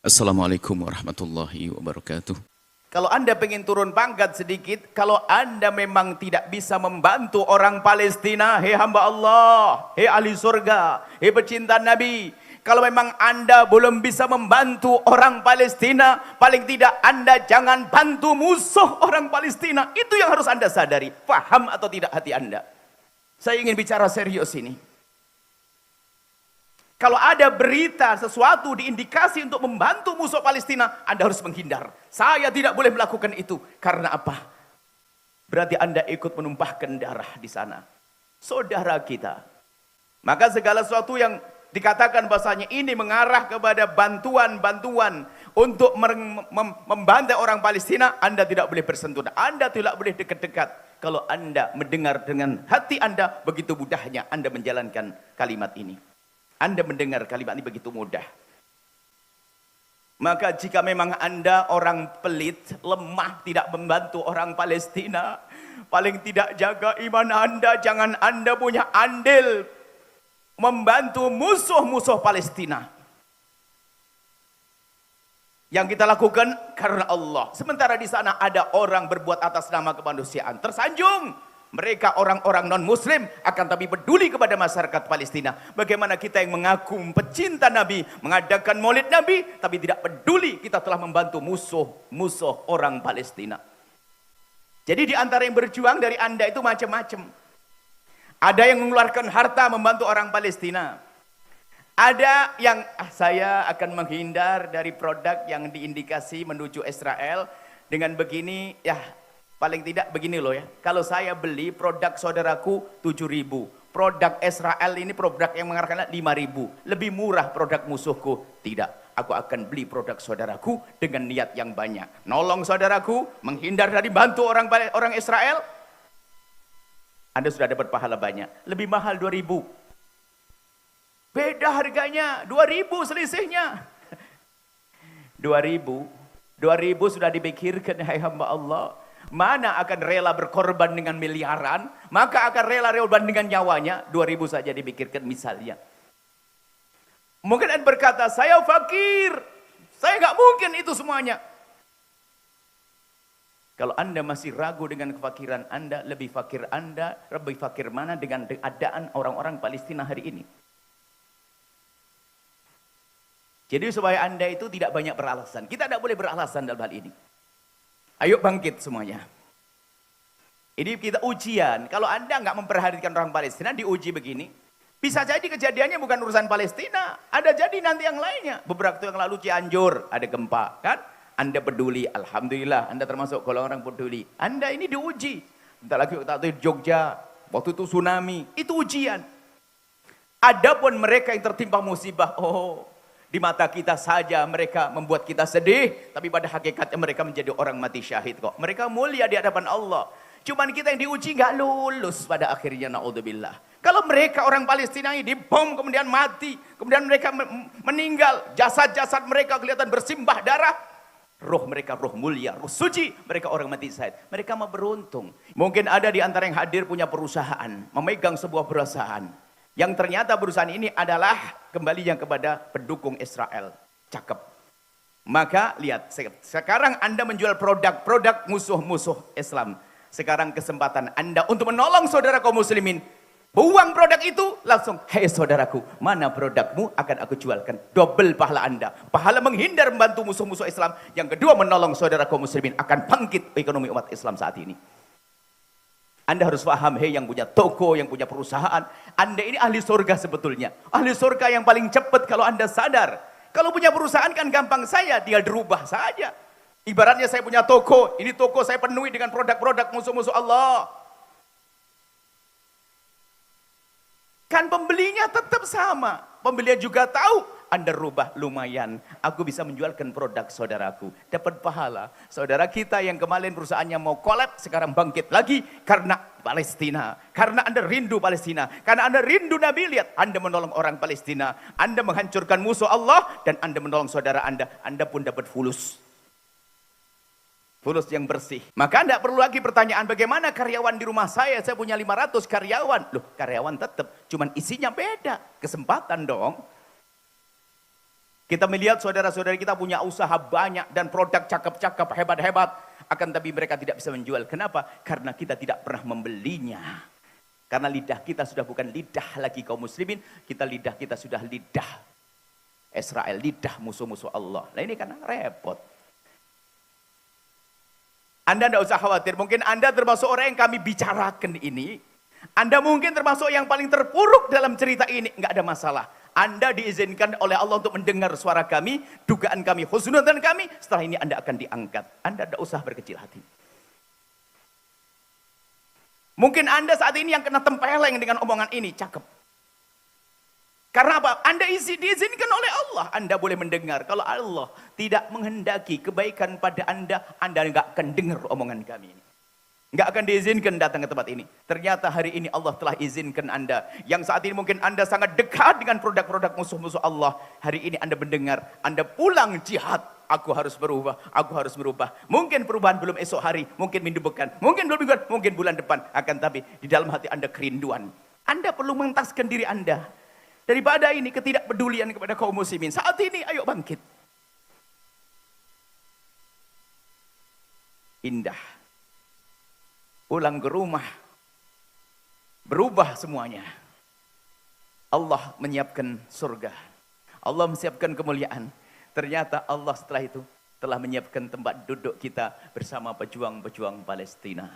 Assalamualaikum warahmatullahi wabarakatuh. Kalau Anda pengen turun pangkat sedikit, kalau Anda memang tidak bisa membantu orang Palestina, hei hamba Allah, hei ahli surga, hei pecinta Nabi, kalau memang Anda belum bisa membantu orang Palestina, paling tidak Anda jangan bantu musuh orang Palestina. Itu yang harus Anda sadari. Paham atau tidak hati Anda? Saya ingin bicara serius ini. Kalau ada berita sesuatu diindikasi untuk membantu musuh Palestina, Anda harus menghindar. Saya tidak boleh melakukan itu. Karena apa? Berarti Anda ikut menumpahkan darah di sana. Saudara kita. Maka segala sesuatu yang dikatakan bahasanya ini mengarah kepada bantuan-bantuan untuk membantai orang Palestina, Anda tidak boleh bersentuh. Anda tidak boleh dekat-dekat. Kalau Anda mendengar dengan hati Anda, begitu mudahnya Anda menjalankan kalimat ini. Anda mendengar kalimat ini begitu mudah. Maka jika memang Anda orang pelit, lemah, tidak membantu orang Palestina, paling tidak jaga iman Anda, jangan Anda punya andil membantu musuh-musuh Palestina. Yang kita lakukan karena Allah. Sementara di sana ada orang berbuat atas nama kemanusiaan, tersanjung. Mereka orang-orang non-muslim akan tapi peduli kepada masyarakat Palestina. Bagaimana kita yang mengaku pecinta Nabi, mengadakan maulid Nabi, tapi tidak peduli kita telah membantu musuh-musuh orang Palestina. Jadi di antara yang berjuang dari Anda itu macam-macam. Ada yang mengeluarkan harta membantu orang Palestina. Ada yang saya akan menghindar dari produk yang diindikasi menuju Israel. Dengan begini, ya paling tidak begini loh ya, kalau saya beli produk saudaraku 7.000, produk Israel ini produk yang mengarahkan 5.000, lebih murah produk musuhku. Tidak, aku akan beli produk saudaraku dengan niat yang banyak. Nolong saudaraku, menghindar dari bantu orang Israel. Anda sudah dapat pahala banyak, lebih mahal 2.000. Beda harganya, 2.000 selisihnya. 2.000 sudah dipikirkan, hai hamba Allah. Mana akan rela berkorban dengan miliaran, maka akan rela berkorban dengan nyawanya. 2.000 saja dipikirkan misalnya. Mungkin Anda berkata, saya fakir, saya nggak mungkin itu semuanya. Kalau Anda masih ragu dengan kefakiran Anda, lebih fakir mana dengan keadaan orang-orang Palestina hari ini. Jadi supaya Anda itu tidak banyak beralasan. Kita tidak boleh beralasan dalam hal ini. Ayo bangkit semuanya. Ini kita ujian. Kalau Anda nggak memperhatikan orang Palestina, diuji begini. Bisa jadi kejadiannya bukan urusan Palestina. Ada jadi nanti yang lainnya. Beberapa waktu yang lalu Cianjur ada gempa, kan? Anda peduli, alhamdulillah. Anda termasuk golongan orang peduli. Anda ini diuji. Bentar lagi waktu itu Jogja, waktu itu tsunami, itu ujian. Adapun mereka yang tertimpa musibah, di mata kita saja mereka membuat kita sedih, tapi pada hakikatnya mereka menjadi orang mati syahid kok. Mereka mulia di hadapan Allah. Cuman kita yang diuji nggak lulus pada akhirnya, naudzubillah. Kalau mereka orang Palestina ini dibom kemudian mati, kemudian mereka meninggal, jasad-jasad mereka kelihatan bersimbah darah, roh mereka roh mulia, roh suci, mereka orang mati syahid. Mereka mau beruntung. Mungkin ada di antara yang hadir punya perusahaan, memegang sebuah perusahaan. Yang ternyata perusahaan ini adalah kembalinya kepada pendukung Israel. Cakep. Maka lihat, sekarang Anda menjual produk musuh-musuh Islam. Sekarang kesempatan Anda untuk menolong saudara kaum muslimin. Buang produk itu, langsung, hei saudaraku, mana produkmu akan aku jualkan. Double pahala Anda. Pahala menghindar membantu musuh-musuh Islam. Yang kedua menolong saudara kaum muslimin. Akan bangkit ekonomi umat Islam saat ini. Anda harus paham, hei yang punya toko, yang punya perusahaan, Anda ini ahli surga sebetulnya. Ahli surga yang paling cepat kalau Anda sadar. Kalau punya perusahaan kan gampang saya, tinggal dirubah saja. Ibaratnya saya punya toko, ini toko saya penuhi dengan produk-produk musuh-musuh Allah. Kan pembelinya tetap sama. Pembelinya juga tahu, Anda rubah lumayan. Aku bisa menjualkan produk saudaraku. Dapat pahala. Saudara kita yang kemarin perusahaannya mau kolab, sekarang bangkit lagi karena Palestina. Karena Anda rindu Palestina. Karena Anda rindu Nabi, lihat. Anda menolong orang Palestina. Anda menghancurkan musuh Allah. Dan Anda menolong saudara Anda. Anda pun dapat fulus. Fulus yang bersih. Maka tidak perlu lagi pertanyaan, bagaimana karyawan di rumah saya punya 500 karyawan. Loh, karyawan tetap. Cuman isinya beda. Kesempatan dong. Kita melihat saudara-saudara kita punya usaha banyak dan produk cakep-cakep, hebat-hebat. Akan tapi mereka tidak bisa menjual. Kenapa? Karena kita tidak pernah membelinya. Karena lidah kita sudah bukan lidah lagi kaum muslimin. Lidah kita sudah lidah Israel, lidah musuh-musuh Allah. Nah ini karena repot. Anda tidak usah khawatir. Mungkin Anda termasuk orang yang kami bicarakan ini. Anda mungkin termasuk yang paling terpuruk dalam cerita ini. Enggak ada masalah. Anda diizinkan oleh Allah untuk mendengar suara kami, dugaan kami, husnudzon kami. Setelah ini Anda akan diangkat. Anda tidak usah berkecil hati. Mungkin Anda saat ini yang kena tempeleng dengan omongan ini, cakep. Karena apa? Anda diizinkan oleh Allah. Anda boleh mendengar. Kalau Allah tidak menghendaki kebaikan pada Anda nggak akan dengar omongan kami ini. Nggak akan diizinkan datang ke tempat ini. Ternyata hari ini Allah telah izinkan Anda. Yang saat ini mungkin Anda sangat dekat dengan produk-produk musuh-musuh Allah. Hari ini Anda mendengar, Anda pulang jihad. Aku harus berubah, aku harus berubah. Mungkin perubahan belum esok hari, mungkin minggu depan, mungkin belum minggu depan, mungkin bulan depan. Akan tapi di dalam hati Anda kerinduan. Anda perlu mengentaskan diri Anda. Daripada ini ketidakpedulian kepada kaum muslimin. Saat ini ayo bangkit. Indah. Pulang ke rumah, berubah semuanya. Allah menyiapkan surga. Allah menyiapkan kemuliaan. Ternyata Allah setelah itu telah menyiapkan tempat duduk kita bersama pejuang-pejuang Palestina.